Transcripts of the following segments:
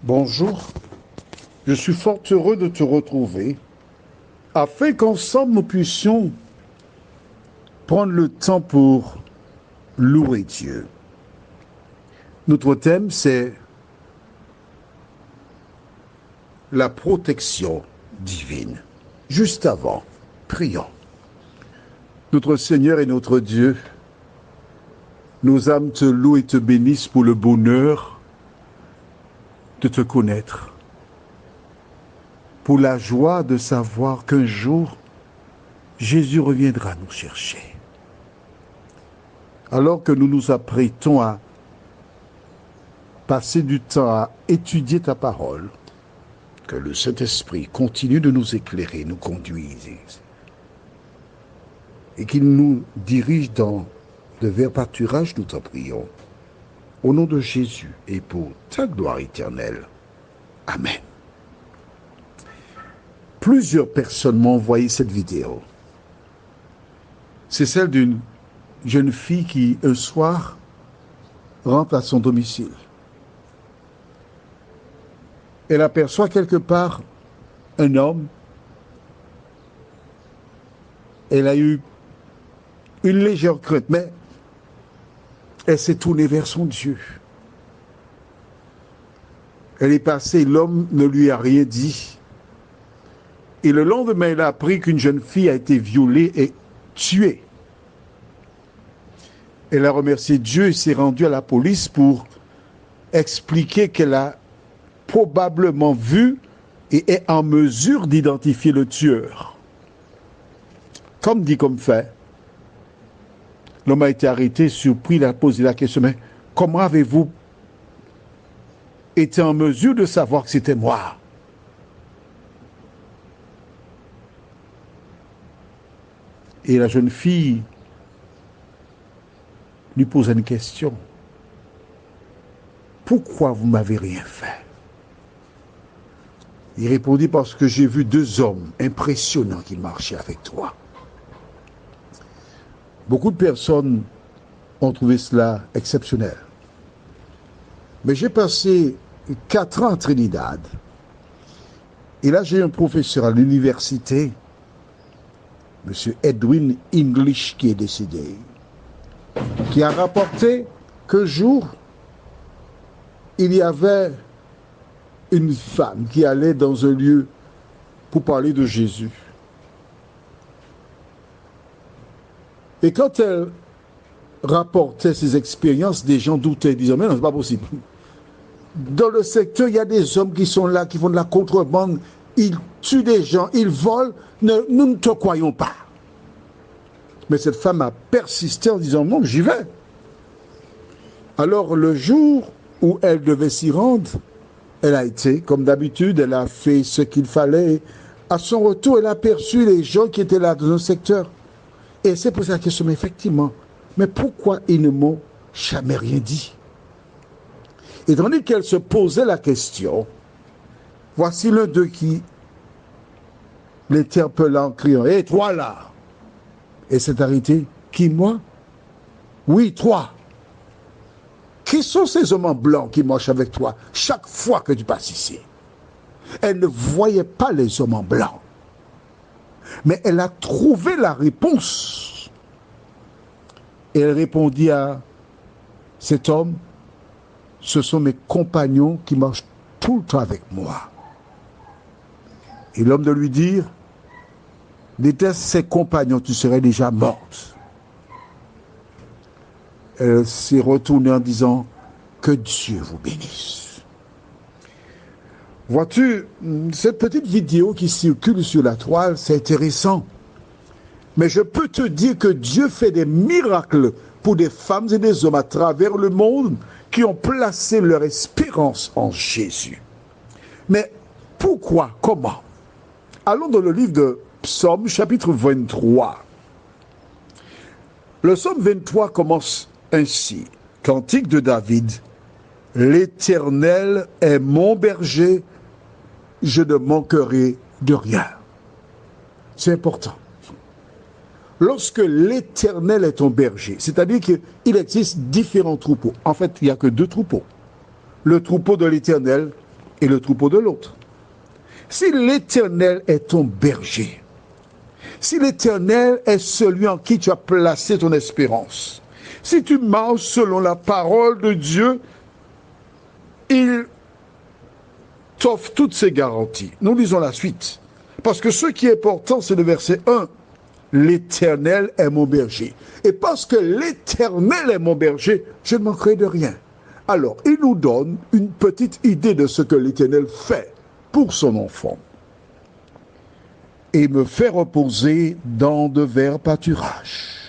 Bonjour, je suis fort heureux de te retrouver afin qu'ensemble nous puissions prendre le temps pour louer Dieu. Notre thème, c'est la protection divine. Juste avant, prions. Notre Seigneur et notre Dieu, nos âmes te louent et te bénissent pour le bonheur de te connaître, pour la joie de savoir qu'un jour, Jésus reviendra nous chercher. Alors que nous nous apprêtons à passer du temps à étudier ta parole, que le Saint-Esprit continue de nous éclairer, nous conduise, et qu'il nous dirige dans de verts pâturages, nous t'en prions. Au nom de Jésus et pour ta gloire éternelle. Amen. Plusieurs personnes m'ont envoyé cette vidéo. C'est celle d'une jeune fille qui, un soir, rentre à son domicile. Elle aperçoit quelque part un homme. Elle a eu une légère crainte, mais elle s'est tournée vers son Dieu. Elle est passée, l'homme ne lui a rien dit. Et le lendemain, elle a appris qu'une jeune fille a été violée et tuée. Elle a remercié Dieu et s'est rendue à la police pour expliquer qu'elle a probablement vu et est en mesure d'identifier le tueur. Comme dit, comme fait. L'homme a été arrêté, surpris, il a posé la question, mais comment avez-vous été en mesure de savoir que c'était moi? Et la jeune fille lui pose une question. Pourquoi vous ne m'avez rien fait? Il répondit, parce que j'ai vu deux hommes impressionnants qui marchaient avec toi. Beaucoup de personnes ont trouvé cela exceptionnel. Mais j'ai passé 4 ans à Trinidad. Et là, j'ai un professeur à l'université, M. Edwin English, qui est décédé, qui a rapporté qu'un jour, il y avait une femme qui allait dans un lieu pour parler de Jésus. Et quand elle rapportait ses expériences, des gens doutaient, disant, mais non, c'est pas possible. Dans le secteur, il y a des hommes qui sont là, qui font de la contrebande, ils tuent des gens, ils volent, nous ne te croyons pas. Mais cette femme a persisté en disant, non, j'y vais. Alors le jour où elle devait s'y rendre, elle a été, comme d'habitude, elle a fait ce qu'il fallait. À son retour, elle a aperçu les gens qui étaient là dans un secteur. Et elle s'est posé la question, mais effectivement, mais pourquoi ils ne m'ont jamais rien dit? Et tandis qu'elle se posait la question, voici l'un d'eux qui l'interpella en criant, hé, toi là! Et s'est arrêté, qui, moi? Oui, toi! Qui sont ces hommes en blanc qui marchent avec toi chaque fois que tu passes ici? Elle ne voyait pas les hommes en blanc. Mais elle a trouvé la réponse. Et elle répondit à cet homme, ce sont mes compagnons qui marchent tout le temps avec moi. Et l'homme de lui dire, n'était-ce ses compagnons, tu serais déjà morte. Elle s'est retournée en disant, que Dieu vous bénisse. Vois-tu, cette petite vidéo qui circule sur la toile, c'est intéressant. Mais je peux te dire que Dieu fait des miracles pour des femmes et des hommes à travers le monde qui ont placé leur espérance en Jésus. Mais pourquoi? Comment? Allons dans le livre de Psaume, chapitre 23. Le Psaume 23 commence ainsi. Cantique de David. L'Éternel est mon berger, je ne manquerai de rien. C'est important. Lorsque l'Éternel est ton berger, c'est-à-dire qu'il existe différents troupeaux. En fait, il n'y a que 2 troupeaux. Le troupeau de l'Éternel et le troupeau de l'autre. Si l'Éternel est ton berger, si l'Éternel est celui en qui tu as placé ton espérance, si tu marches selon la parole de Dieu, il t'offre toutes ces garanties. Nous lisons la suite. Parce que ce qui est important, c'est le verset 1. L'Éternel est mon berger. Et parce que l'Éternel est mon berger, je ne manquerai de rien. Alors, il nous donne une petite idée de ce que l'Éternel fait pour son enfant. Et me fait reposer dans de verts pâturages.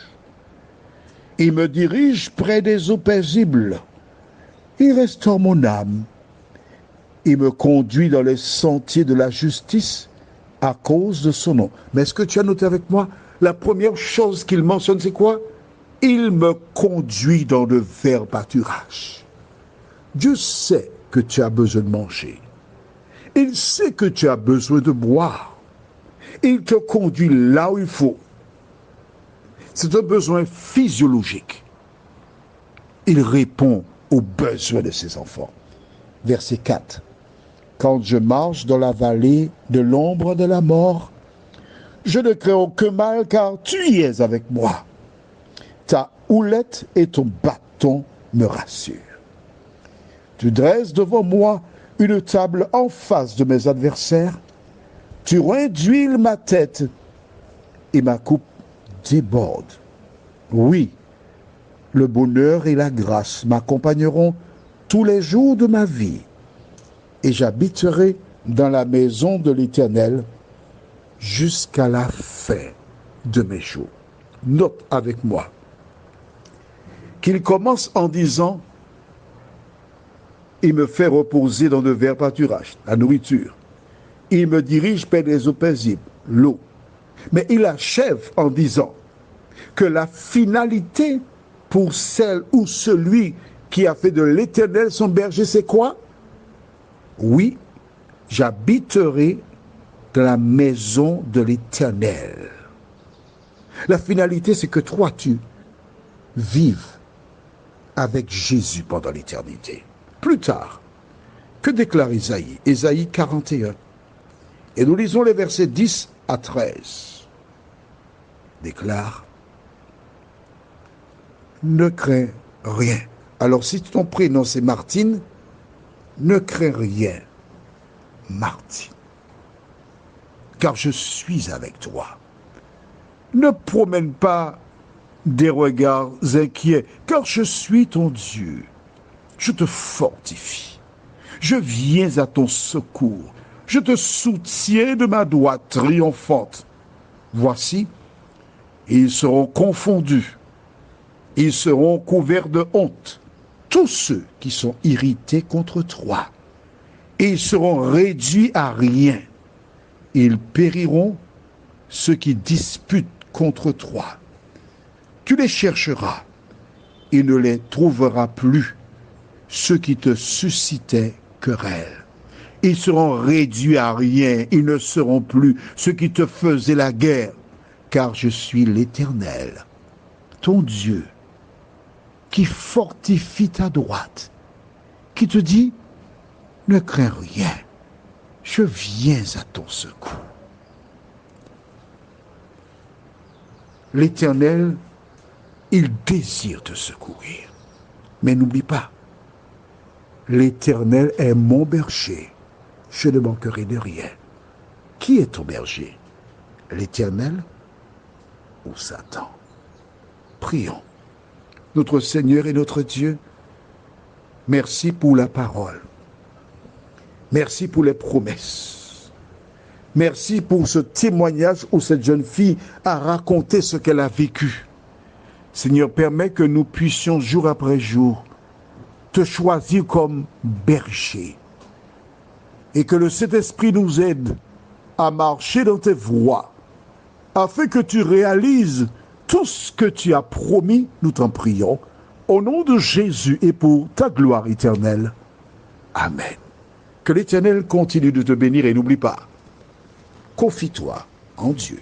Il me dirige près des eaux paisibles. Il restaure mon âme. Il me conduit dans les sentiers de la justice à cause de son nom. Mais est-ce que tu as noté avec moi, la première chose qu'il mentionne, c'est quoi? Il me conduit dans de verts pâturages. Dieu sait que tu as besoin de manger. Il sait que tu as besoin de boire. Il te conduit là où il faut. C'est un besoin physiologique. Il répond aux besoins de ses enfants. Verset 4. Quand je marche dans la vallée de l'ombre de la mort, je ne crains aucun mal car tu y es avec moi. Ta houlette et ton bâton me rassurent. Tu dresses devant moi une table en face de mes adversaires. Tu réduis ma tête et ma coupe déborde. Oui, le bonheur et la grâce m'accompagneront tous les jours de ma vie, et j'habiterai dans la maison de l'Éternel jusqu'à la fin de mes jours. Note avec moi qu'il commence en disant « Il me fait reposer dans de verts pâturages, la nourriture. Il me dirige près des eaux paisibles, l'eau. » Mais il achève en disant que la finalité pour celle ou celui qui a fait de l'Éternel son berger, c'est quoi? Oui, j'habiterai dans la maison de l'Éternel. La finalité, c'est que toi, tu vives avec Jésus pendant l'éternité. Plus tard, que déclare Isaïe? Isaïe 41. Et nous lisons les versets 10 à 13. Déclare, ne crains rien. Alors si ton prénom c'est Martine, ne crains rien, Martine, car je suis avec toi. Ne promène pas des regards inquiets, car je suis ton Dieu. Je te fortifie. Je viens à ton secours. Je te soutiens de ma droite triomphante. Voici, ils seront confondus. Ils seront couverts de honte, tous ceux qui sont irrités contre toi. Ils seront réduits à rien. Ils périront, ceux qui disputent contre toi. Tu les chercheras, il ne les trouvera plus, ceux qui te suscitaient querelle. Ils seront réduits à rien, ils ne seront plus ceux qui te faisaient la guerre, car je suis l'Éternel, ton Dieu, qui fortifie ta droite, qui te dit, ne crains rien, je viens à ton secours. L'Éternel, il désire te secourir. Mais n'oublie pas, l'Éternel est mon berger, je ne manquerai de rien. Qui est ton berger? L'Éternel ou Satan? Prions. Notre Seigneur et notre Dieu, merci pour la parole. Merci pour les promesses. Merci pour ce témoignage où cette jeune fille a raconté ce qu'elle a vécu. Seigneur, permets que nous puissions jour après jour te choisir comme berger et que le Saint-Esprit nous aide à marcher dans tes voies afin que tu réalises tout ce que tu as promis, nous t'en prions, au nom de Jésus et pour ta gloire éternelle. Amen. Que l'Éternel continue de te bénir et n'oublie pas, confie-toi en Dieu.